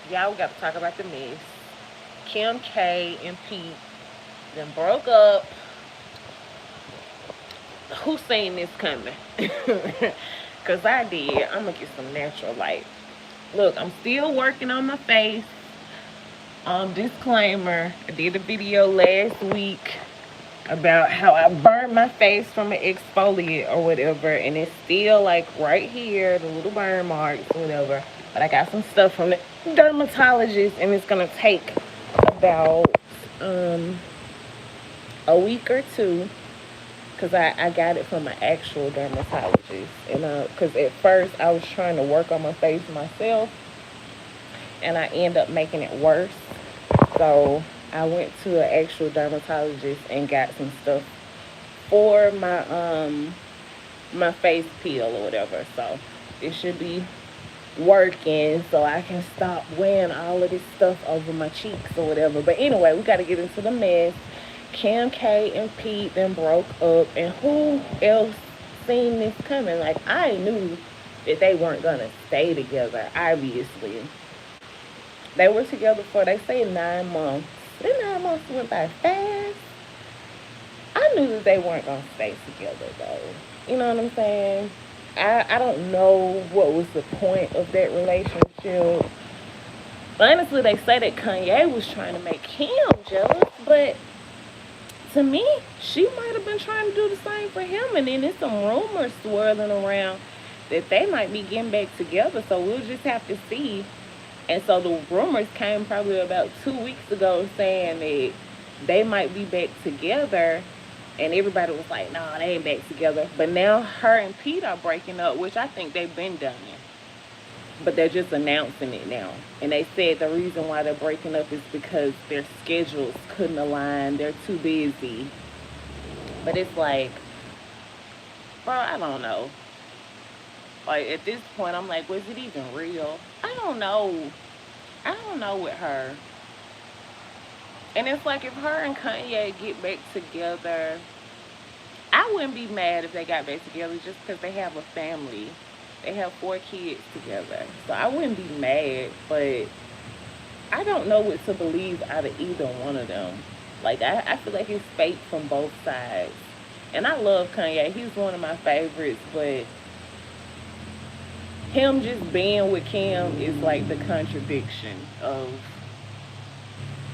Y'all got to talk about the mess. Kim K and Pete then broke up. Who seen this coming? Cause I did. I'm gonna get some natural light. Look, I'm still working on my face. Disclaimer, I did a video last week about how I burned my face from an exfoliate or whatever, and it's still like right here, the little burn marks or whatever. But I got some stuff from the dermatologist, and it's gonna take about a week or two, because I got it from an actual dermatologist. And because at first I was trying to work on my face myself, and I end up making it worse. So I went to an actual dermatologist and got some stuff for my face peel or whatever. So it should be working, so I can stop wearing all of this stuff over my cheeks or whatever. But anyway, we got to get into the mess. Kim K and Pete then broke up, and who else seen this coming? Like, I knew that they weren't gonna stay together. Obviously, they were together for, they say, 9 months. The 9 months went by fast. I knew that they weren't gonna stay together though. You know what I'm saying? I don't know what was the point of that relationship. Honestly, they say that Kanye was trying to make Kim jealous, but to me, she might have been trying to do the same for him. And then there's some rumors swirling around that they might be getting back together. So we'll just have to see. And so the rumors came probably about 2 weeks ago saying that they might be back together. And everybody was like, no, they ain't back together. But now her and Pete are breaking up, which I think they've been done. But they're just announcing it now. And they said the reason why they're breaking up is because their schedules couldn't align. They're too busy. But it's like, bro, I don't know. Like, at this point, I'm like, was it even real? I don't know. I don't know with her. And it's like, if her and Kanye get back together, I wouldn't be mad if they got back together just because they have a family. They have 4 kids together. So I wouldn't be mad, but I don't know what to believe out of either one of them. Like, I feel like it's fake from both sides. And I love Kanye. He's one of my favorites, but him just being with Kim is like the contradiction of,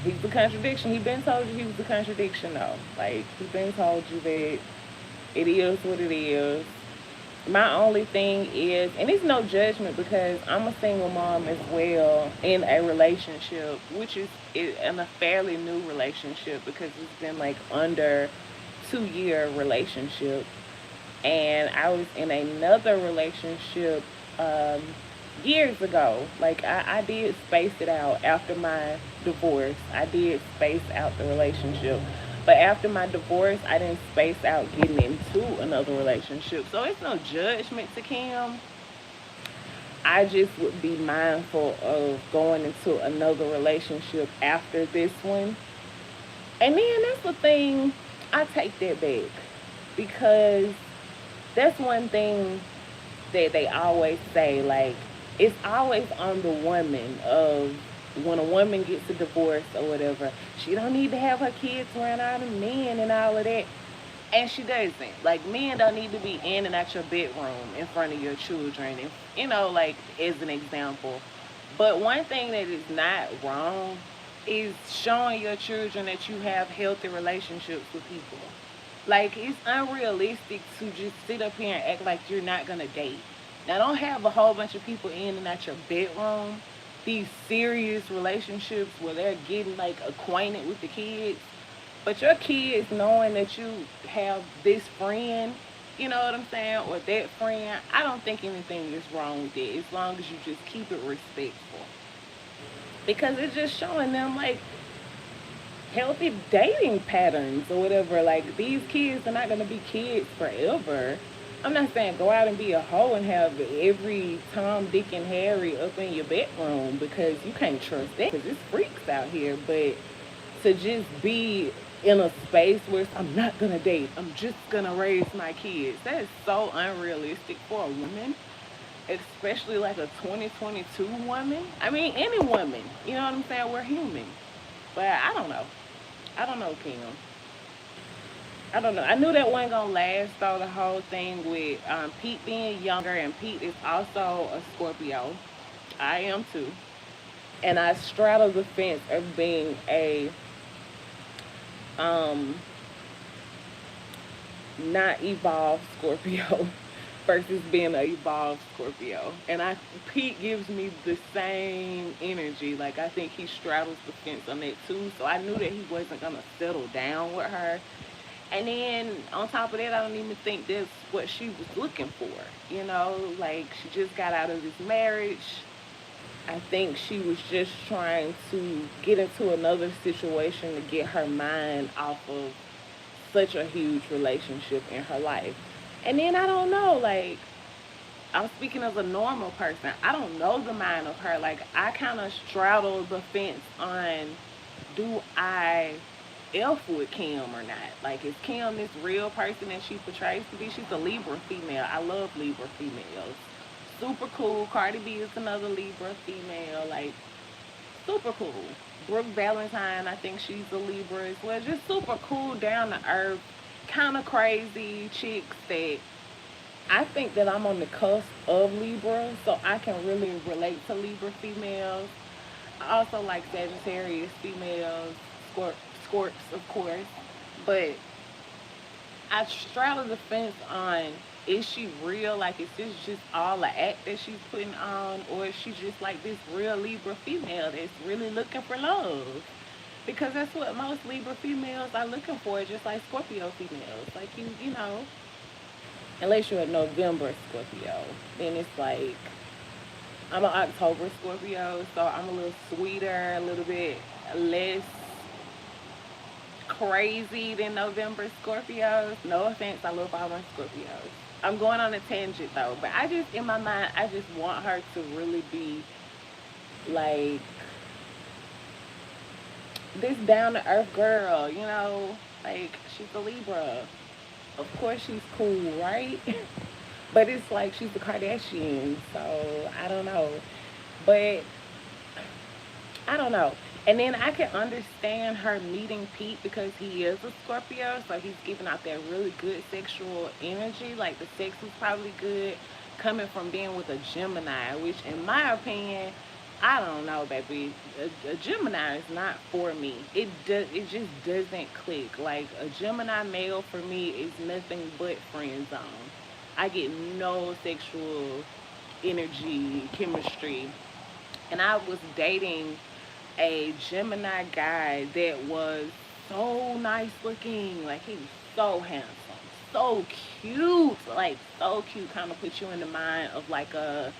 he's the contradiction. He been told you he was the contradiction though. Like, he been told you that it is what it is. My only thing is, and it's no judgment because I'm a single mom as well in a relationship, which is in a fairly new relationship because it's been like under 2 year relationship. And I was in another relationship um, years ago. Like, I did space it out after my divorce. I did space out the relationship. But after my divorce, I didn't space out getting into another relationship. So it's no judgment to Kim. I just would be mindful of going into another relationship after this one. And then that's the thing, I take that back. Because that's one thing that they always say, like, it's always on the woman of, when a woman gets a divorce or whatever, she don't need to have her kids around all the men and all of that. And she doesn't. Like, men don't need to be in and out your bedroom in front of your children, and, like, as an example. But one thing that is not wrong is showing your children that you have healthy relationships with people. Like, it's unrealistic to just sit up here and act like you're not gonna date. Now, don't have a whole bunch of people in and out your bedroom. These serious relationships where they're getting like acquainted with the kids, but your kids knowing that you have this friend, you know what I'm saying, or that friend, I don't think anything is wrong with it as long as you just keep it respectful. Because it's just showing them like healthy dating patterns or whatever. Like, these kids are not gonna be kids forever. I'm not saying go out and be a hoe and have every Tom, Dick, and Harry up in your bedroom, because you can't trust that, because it's freaks out here. But to just be in a space where I'm not going to date, I'm just going to raise my kids, that is so unrealistic for a woman. especially like a 2022 woman. I mean, any woman. You know what I'm saying? We're human. But I don't know. I don't know, Kim. I don't know. I knew that wasn't gonna last though. The whole thing with Pete being younger, and Pete is also a Scorpio. I am too, and I straddle the fence of being a um not evolved Scorpio versus being an evolved Scorpio. And I Pete gives me the same energy. Like I think he straddles the fence on that too. So I knew that he wasn't gonna settle down with her. And then on top of that, I don't even think that's what she was looking for. You know, like she just got out of this marriage. I think she was just trying to get into another situation to get her mind off of such a huge relationship in her life. And then I don't know, like I'm speaking as a normal person. I don't know the mind of her. Like I kind of straddle the fence on do I F with Kim or not? Like, is Kim this real person that she portrays to be? She's a Libra female. I love Libra females. Super cool. Cardi B is another Libra female. Like, super cool. Brooke Valentine, I think she's a Libra as well. Just super cool, down to earth, kind of crazy chicks that I think that I'm on the cusp of Libra, so I can really relate to Libra females. I also like Sagittarius females, Scorps, of course. But I straddle the fence on, is she real? Like, is this just all an act that she's putting on? Or is she just like this real Libra female that's really looking for love? Because that's what most Libra females are looking for, just like Scorpio females. Like, you know, unless you're a November Scorpio, then it's like, I'm an October Scorpio, so I'm a little sweeter, a little bit less crazy than November Scorpios. No offense, I love all my Scorpios. I'm going on a tangent though, but I just, in my mind, I just want her to really be like this down to earth girl, you know? Like, she's a Libra. Of course she's cool, right? But it's like she's the Kardashian, so I don't know. But I don't know. And then I can understand her meeting Pete because he is a Scorpio, so he's giving out that really good sexual energy. Like the sex was probably good coming from being with a Gemini, which in my opinion, I don't know, baby. A Gemini is not for me. It just doesn't click. Like a Gemini male for me is nothing but friend zone. I get no sexual energy, chemistry. And I was dating a Gemini guy that was so nice looking. Like he was so handsome, so cute, like so cute. Kind of put you in the mind of like a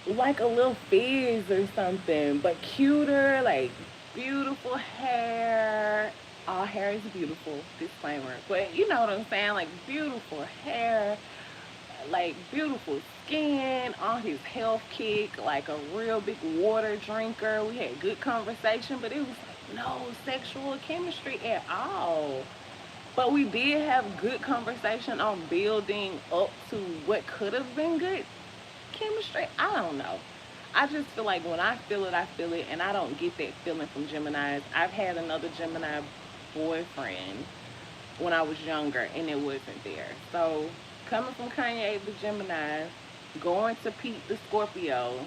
little fizz or something, but cuter. Like beautiful hair. All hair is beautiful. Disclaimer, but you know what I'm saying. Like beautiful hair, like beautiful skin, on his health kick, like a real big water drinker. We had good conversation, but it was like no sexual chemistry at all. But we did have good conversation on building up to what could have been good chemistry. I don't know. I just feel like when I feel it, and I don't get that feeling from Geminis. I've had another Gemini boyfriend when I was younger, and it wasn't there. So coming from Kanye the Gemini, going to Pete the Scorpio,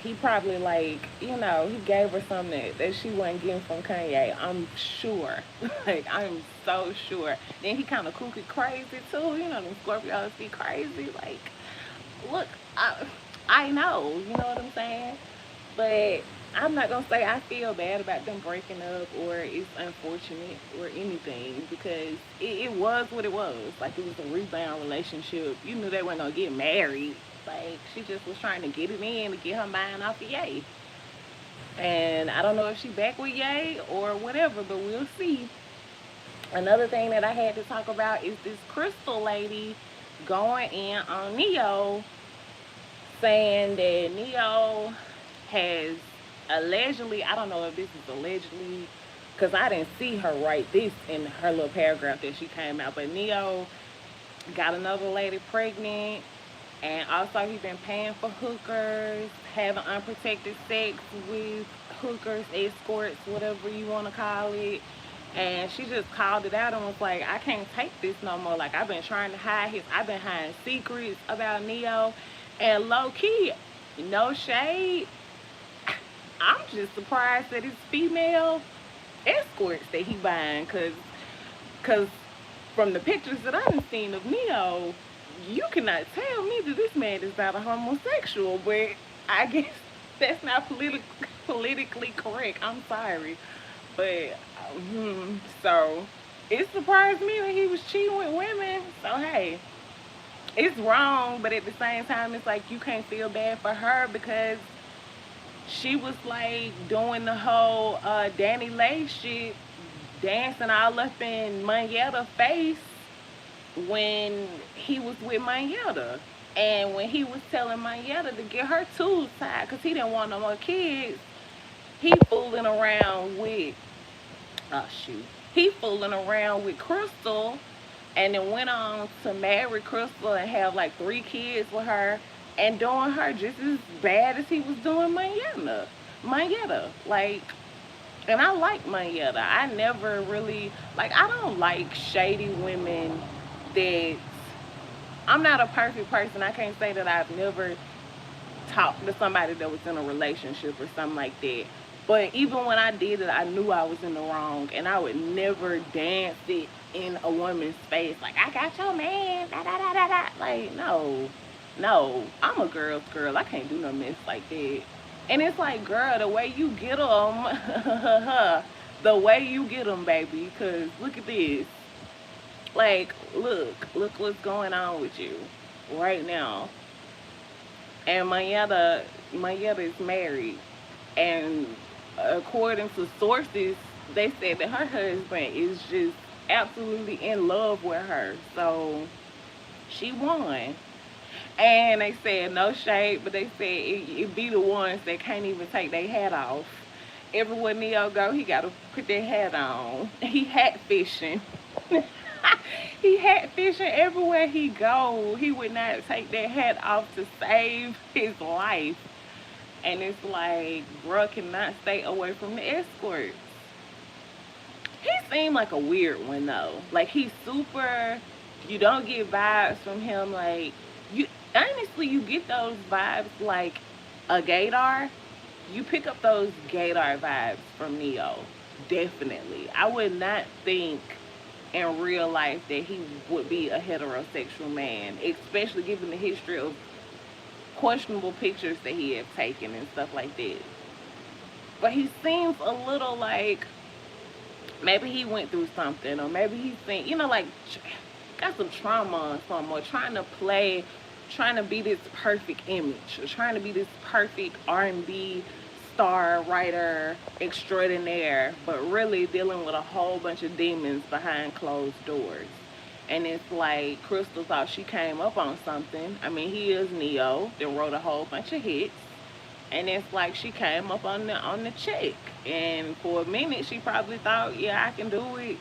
he probably like, you know, he gave her something that she wasn't getting from Kanye. I'm sure. Like I'm so sure. Then he kinda kooky crazy too, you know, them Scorpios be crazy. Like, look, I know, you know what I'm saying? But I'm not gonna say I feel bad about them breaking up or it's unfortunate or anything because it was what it was. Like it was a rebound relationship. You knew they weren't gonna get married. Like she just was trying to get it in to get her mind off of Ye. And I don't know if she back with Ye or whatever, but we'll see. Another thing that I had to talk about is this Crystal lady going in on Neyo, saying that Neyo has allegedly, I don't know if this is allegedly, because I didn't see her write this in her little paragraph that she came out, but Neyo got another lady pregnant, and also he been paying for hookers, having unprotected sex with hookers, escorts, whatever you want to call it. And she just called it out and was like, I can't take this no more. Like, I've been trying to I've been hiding secrets about Neyo. And low key, no shade, I'm just surprised that it's female escorts that he buying. Cause from the pictures that I've seen of Neyo, you cannot tell me that this man is not a homosexual. But I guess that's not politically correct. I'm sorry. But so it surprised me that he was cheating with women. So hey, it's wrong, but at the same time, it's like you can't feel bad for her because she was like doing the whole Danny Lay shit, dancing all up in Mayetta face when he was with Mayetta. And when he was telling Mayetta to get her tubes tied because he didn't want no more kids, he fooling around with oh shoot. He fooling around with Crystal and then went on to marry Crystal and have like 3 kids with her and doing her just as bad as he was doing Mayetta. Like, and I like Mayetta. I never really like I don't like shady women that I'm not a perfect person. I can't say that I've never talk to somebody that was in a relationship or something like that. But even when I did it, I knew I was in the wrong, and I would never dance it in a woman's face like I got your man, da da da da da. Like no, no, I'm a girl's girl. I can't do no mess like that. And it's like, girl, the way you get them, the way you get them, baby. Cause look at this. Like, look what's going on with you right now. And Mayetta is married, and according to sources, they said that her husband is just absolutely in love with her. So she won. And they said no shade, but they said it be the ones that can't even take their hat off. Everywhere Neyo go, he gotta put their hat on. He hat fishing. He hat fishing everywhere he go. He would not take that hat off to save his life. And it's like, bruh cannot stay away from the escorts. He seemed like a weird one though. Like he's super. You don't get vibes from him. Like you honestly, you get those vibes like a gaydar. You pick up those gaydar vibes from Neyo. Definitely. I would not think in real life that he would be a heterosexual man, especially given the history of questionable pictures that he have taken and stuff like that. But he seems a little like maybe he went through something, or maybe he's seen, like got some trauma or something, or trying to be this perfect image, or trying to be this perfect R&B star writer extraordinaire, but really dealing with a whole bunch of demons behind closed doors. And it's like Crystal thought she came up on something. I mean, he is Neyo that wrote a whole bunch of hits, and it's like she came up on the check. And for a minute, she probably thought, yeah, I can do it.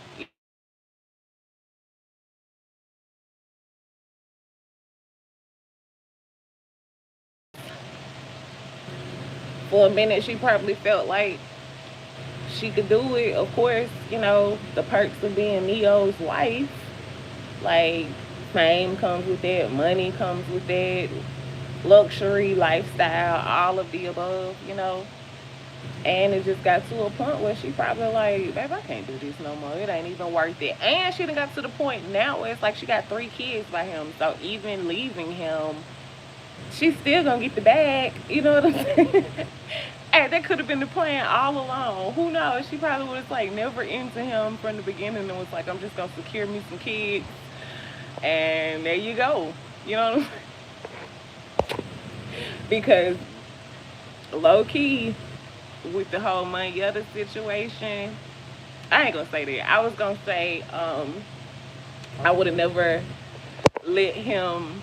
For a minute, she probably felt like she could do it. Of course, the perks of being Neo's wife. Like, fame comes with that, money comes with that, luxury, lifestyle, all of the above. And it just got to a point where she probably like, babe, I can't do this no more. It ain't even worth it. And she done got to the point now where it's like she got 3 kids by him. So even leaving him, she's still gonna get the bag. You know what I'm saying? And that could have been the plan all along. Who knows? She probably was like never into him from the beginning and was like, I'm just gonna secure me some kids. And there you go. You know what I'm saying? Because low key, with the whole Mayetta situation, I ain't gonna say that. I was gonna say I would have never let him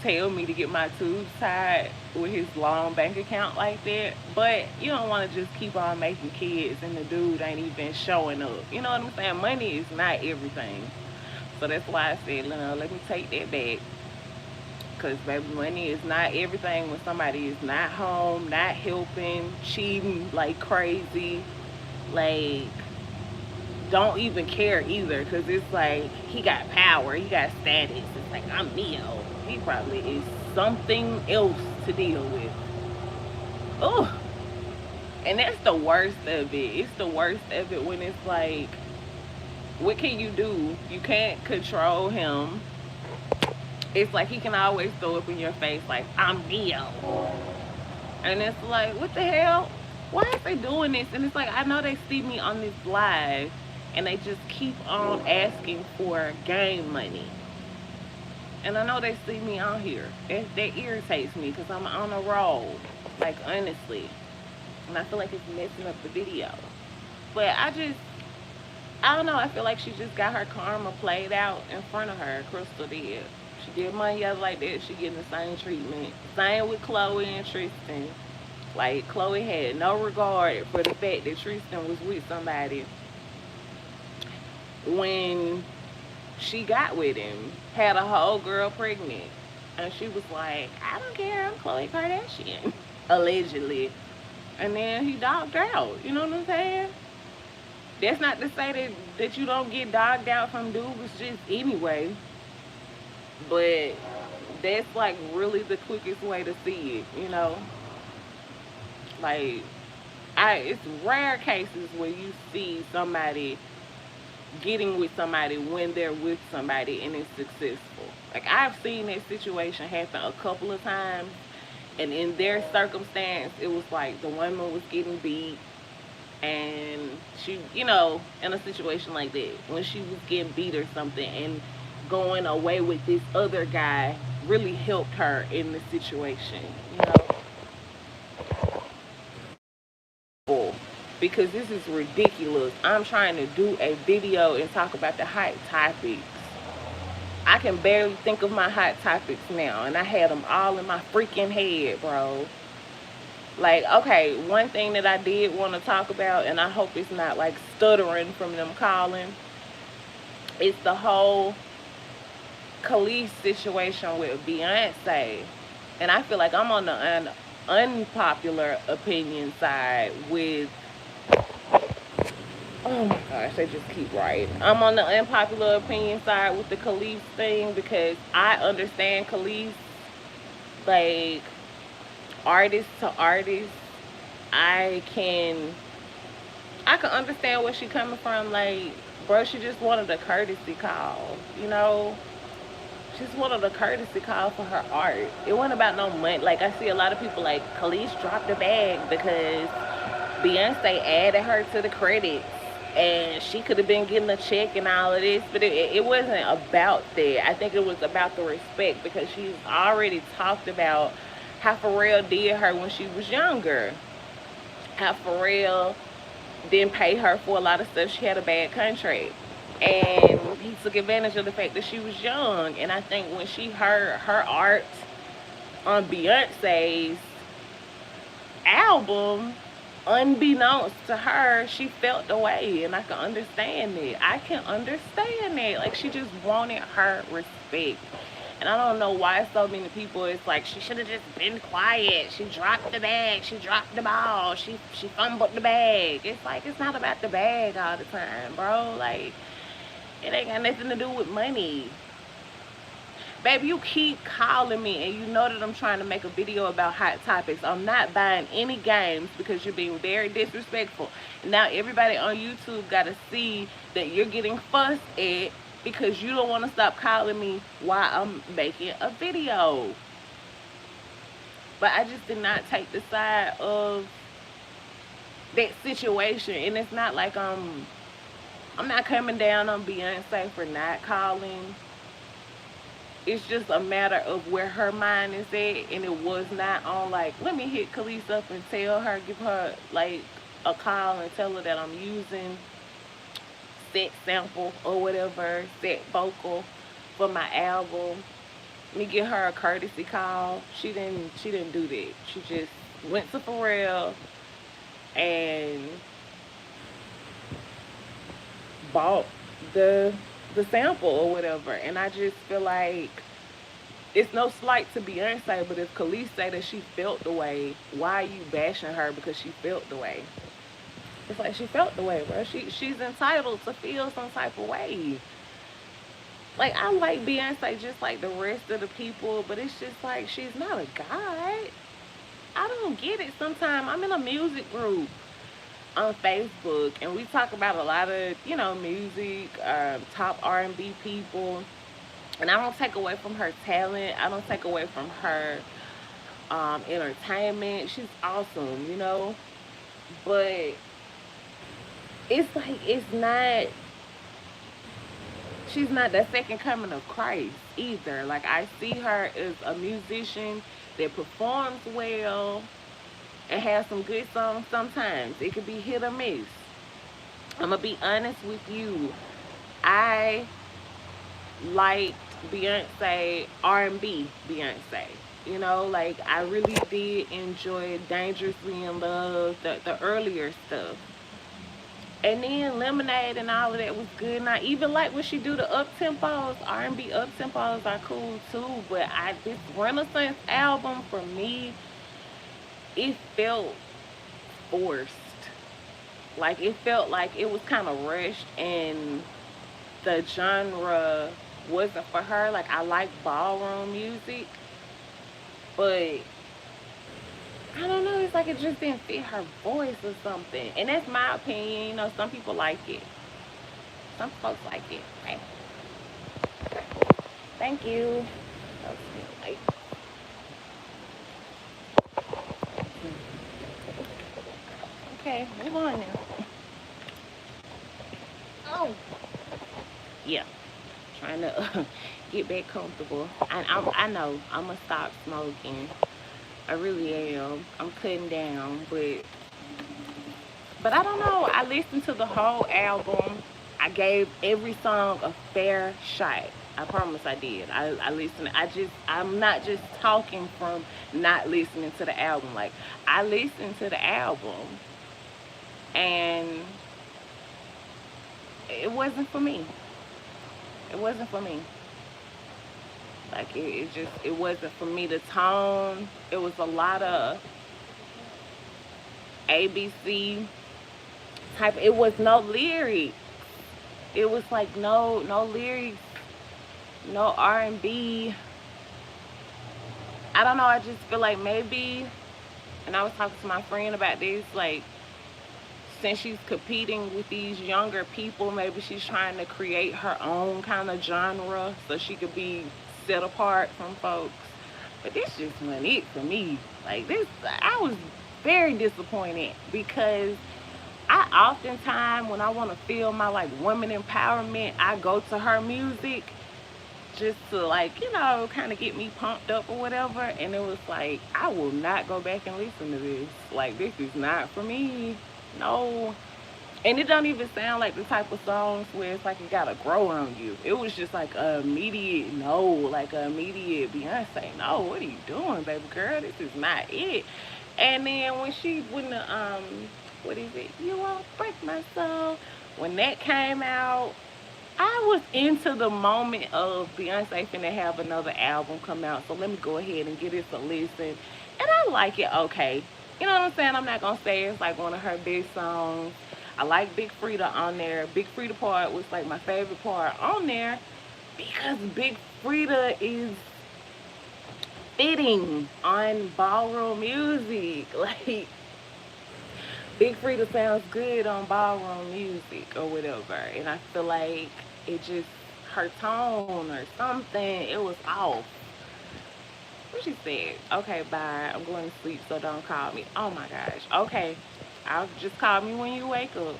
tell me to get my tubes tied with his long bank account like that. But you don't want to just keep on making kids and the dude ain't even showing up. You know what I'm saying? Money is not everything. So that's why I said, let me take that back. Because, baby, money is not everything when somebody is not home, not helping, cheating like crazy. Like, don't even care either. Because it's like, he got power, he got status. It's like, I'm Neyo. He probably is something else to deal with. Oh, and that's the worst of it. It's the worst of it when it's like, what can you do? You can't control him. It's like he can always throw up in your face like, I'm Neyo. And it's like, what the hell? Why is they doing this? And it's like, I know they see me on this live and they just keep on asking for game money. And I know they see me on here. That irritates me because I'm on a roll. Like, honestly. And I feel like it's messing up the video. But I don't know. I feel like she just got her karma played out in front of her. Crystal did. She did money out like that. She getting the same treatment. Same with Chloe and Tristan. Like, Chloe had no regard for the fact that Tristan was with somebody when she got with him. Had a whole girl pregnant. And she was like, I don't care. I'm Khloe Kardashian. Allegedly. And then he dogged her out. You know what I'm saying? That's not to say that you don't get dogged out from dudes just anyway. But that's like really the quickest way to see it, you know? Like, it's rare cases where you see somebody getting with somebody when they're with somebody and it's successful. Like, I've seen that situation happen a couple of times. And in their circumstance, it was like the woman was getting beat. And she, in a situation like that, when she was getting beat or something, and going away with this other guy really helped her in the situation, because this is ridiculous. I'm trying to do a video and talk about the hot topics. I can barely think of my hot topics now, and I had them all in my freaking head, bro. Like, okay, one thing that I did want to talk about, and I hope it's not like stuttering from them calling, it's the whole Khalees situation with Beyonce. And I feel like I'm on the unpopular opinion side with, oh my gosh, they just keep writing. I'm on the unpopular opinion side with the Khalees thing because I understand Khalees, like, artist to artist. I can understand where she coming from. Like, bro, she just wanted a courtesy call, She just wanted a courtesy call for her art. It wasn't about no money. Like, I see a lot of people like, Khalees dropped the bag because Beyonce added her to the credits and she could have been getting a check and all of this, but it wasn't about that. I think it was about the respect, because she's already talked about how Pharrell did her when she was younger. How Pharrell didn't pay her for a lot of stuff. She had a bad contract. And he took advantage of the fact that she was young. And I think when she heard her art on Beyonce's album, unbeknownst to her, she felt the way. And I can understand it. I can understand it. Like, she just wanted her respect. And I don't know why so many people, it's like, she should have just been quiet. She dropped the bag. She dropped the ball. She fumbled the bag. It's like, it's not about the bag all the time, bro. Like, it ain't got nothing to do with money. Baby, you keep calling me and you know that I'm trying to make a video about hot topics. I'm not buying any games because you're being very disrespectful. And now everybody on YouTube got to see that you're getting fussed at because you don't want to stop calling me while I'm making a video. But I just did not take the side of that situation. And it's not like I'm not coming down on Beyonce for not calling. It's just a matter of where her mind is at. And it was not on like, let me hit Khalees up and tell her, give her like a call and tell her that I'm using set sample or whatever, set vocal for my album. Let me get her a courtesy call. She didn't do that. She just went to Pharrell and bought the the sample or whatever. And I just feel like it's no slight to Beyonce, but if Khalees say that she felt the way, why are you bashing her because she felt the way? It's like she felt the way, bro. She's entitled to feel some type of way. Like I like Beyonce just like the rest of the people, but it's just like she's not a god. I don't get it. Sometimes I'm in a music group on Facebook, and we talk about a lot of music, top R&B people, and I don't take away from her talent. I don't take away from her entertainment. She's awesome, but it's like it's not. She's not the second coming of Christ either. Like I see her as a musician that performs well and has some good songs sometimes. It could be hit or miss. I'm gonna be honest with you. I liked Beyonce, R&B Beyonce. Like I really did enjoy Dangerously in Love, the earlier stuff. And then Lemonade and all of that was good. And I even like when she do the up tempos. R&B up tempos are cool too. But this Renaissance album for me, it felt forced. Like it felt like it was kind of rushed, and the genre wasn't for her. Like I like ballroom music, but I don't know. It's like it just didn't fit her voice or something. And that's my opinion. Some people like it. Some folks like it. Right? Thank you. Okay, move on now. Oh. Yeah. Trying to get back comfortable. I know I'm going to stop smoking. I really am. I'm cutting down, but I don't know. I listened to the whole album. I gave every song a fair shot. I promise I did. I listened. I'm not just talking from not listening to the album. Like I listened to the album, and it wasn't for me. It wasn't for me. Like it wasn't for me. The tone, it was a lot of ABC type. It was no lyrics. It was like no lyrics, no R&B. I don't know. I just feel like maybe, and I was talking to my friend about this, like since she's competing with these younger people, maybe she's trying to create her own kind of genre so she could be set apart from folks. But this just wasn't it for me. Like this, I was very disappointed because I oftentimes, when I want to feel my like woman empowerment, I go to her music just to like, kind of get me pumped up or whatever. And it was like, I will not go back and listen to this. Like, this is not for me. No. And it don't even sound like the type of songs where it's like it gotta grow on you. It was just like a immediate no, like a immediate Beyonce, no, what are you doing, baby girl? This is not it. And then when the what is it? You won't break my soul. When that came out, I was into the moment of Beyonce finna have another album come out, so let me go ahead and give this a listen. And I like it okay. You know what I'm saying? I'm not gonna say it's like one of her big songs. I like Big Frida on there. Big Frida part was like my favorite part on there because Big Frida is fitting on ballroom music. Like Big Frida sounds good on ballroom music or whatever. And I feel like it just, her tone or something, it was off. What she said? Okay, bye. I'm going to sleep, so don't call me. Oh my gosh. Okay. I'll just call me when you wake up.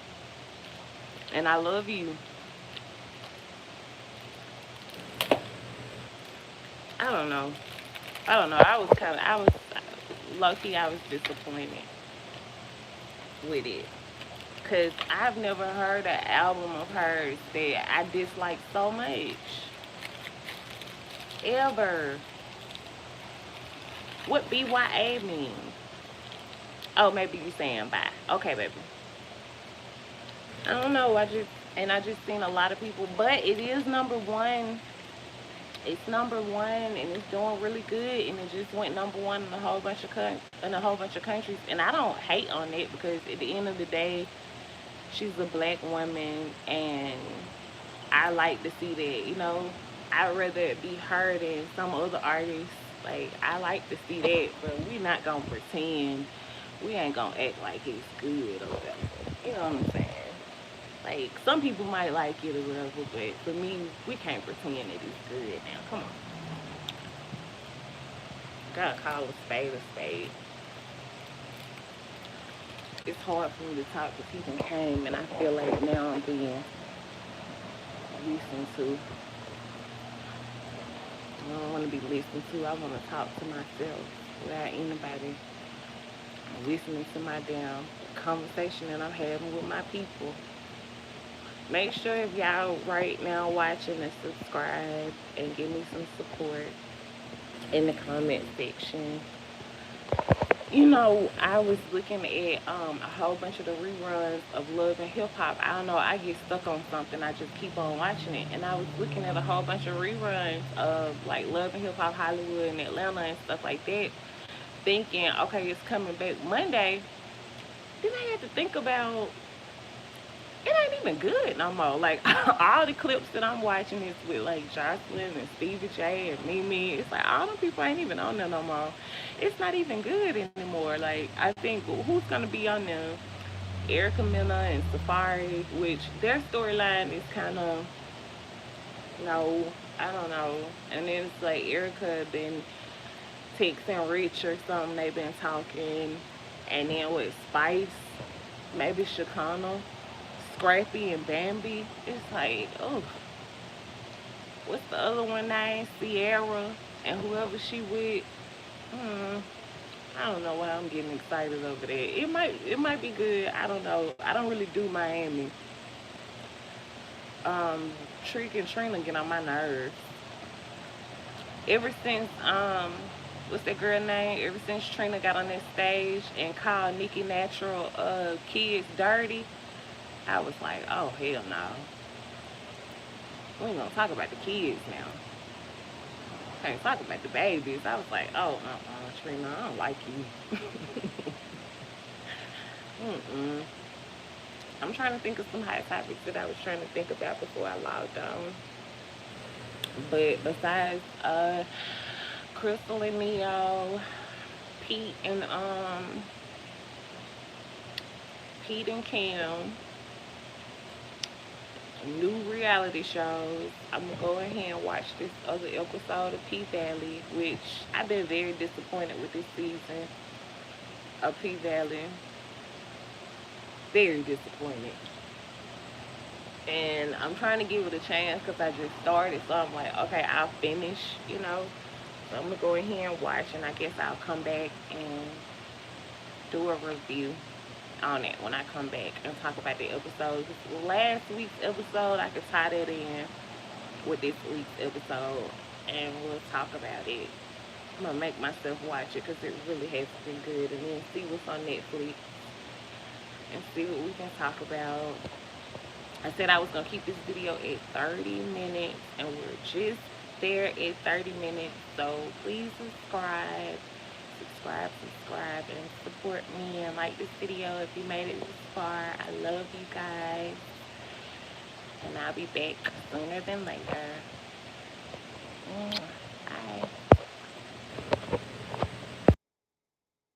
And I love you. I don't know. I was low-key, I was disappointed with it. Because I've never heard an album of hers that I dislike so much. Ever. What BYA mean? Oh, maybe you saying bye. Okay, baby. I don't know. And I just seen a lot of people, but it is number one. It's number one, and it's doing really good, and it just went number one in a whole bunch of countries. And I don't hate on it because at the end of the day, she's a black woman, and I like to see that. I'd rather it be her than some other artists. Like, I like to see that, but we not gonna pretend. We ain't gonna act like it's good or whatever. You know what I'm saying? Like, some people might like it or whatever, but for me, we can't pretend that it's good now. Come on. Gotta call a spade a spade. It's hard for me to talk because he done came, and I feel like now I'm being listened to. I don't want to be listened to. I want to talk to myself without anybody listening to my damn conversation that I'm having with my people. Make sure if y'all right now watching to subscribe and give me some support in the comment section. I was looking at a whole bunch of the reruns of Love and Hip Hop. I don't know, I get stuck on something, I just keep on watching it. And I was looking at a whole bunch of reruns of like Love and Hip Hop Hollywood and Atlanta and stuff like that, thinking, okay, it's coming back Monday. Then I had to think about it ain't even good no more. Like all the clips that I'm watching is with like Jocelyn and Stevie J and Mimi. It's like all them people ain't even on there no more. It's not even good anymore. Like I think who's gonna be on there? Erica Mena and Safari, which their storyline is kind of no, I don't know. And then it's like Erica been texting Rich or something. They've been talking, and then with Spice, maybe Shakana. Scrappy and Bambi. It's like, oh, what's the other one name? Sierra and whoever she with. I don't know why I'm getting excited over that. It might be good. I don't know. I don't really do Miami. Trick and Trina get on my nerves. Ever since what's that girl name? Ever since Trina got on that stage and called Nicki Natural kids dirty, I was like, oh hell no. We ain't gonna talk about the kids now. Can't talk about the babies. I was like, oh, Trina, I don't like you. I'm trying to think of some hot topics that I was trying to think about before I logged on. But besides Crystal and Neyo, Pete and Pete and Cam, new reality shows. I'm gonna go ahead and watch this other episode of P Valley, which I've been very disappointed with this season of P Valley. Very disappointed. And I'm trying to give it a chance because I just started, so I'm like, okay, I'll finish. So I'm gonna go ahead and watch, and I guess I'll come back and do a review on it when I come back and talk about the episode. Last week's episode, I could tie that in with this week's episode, and we'll talk about it. I'm gonna make myself watch it because it really has been good, and then see what's on Netflix and see what we can talk about. I said I was gonna keep this video at 30 minutes, and we're just there at 30 minutes. So please subscribe, and support me and like this video if you made it this far. I love you guys, and I'll be back sooner than later. Bye.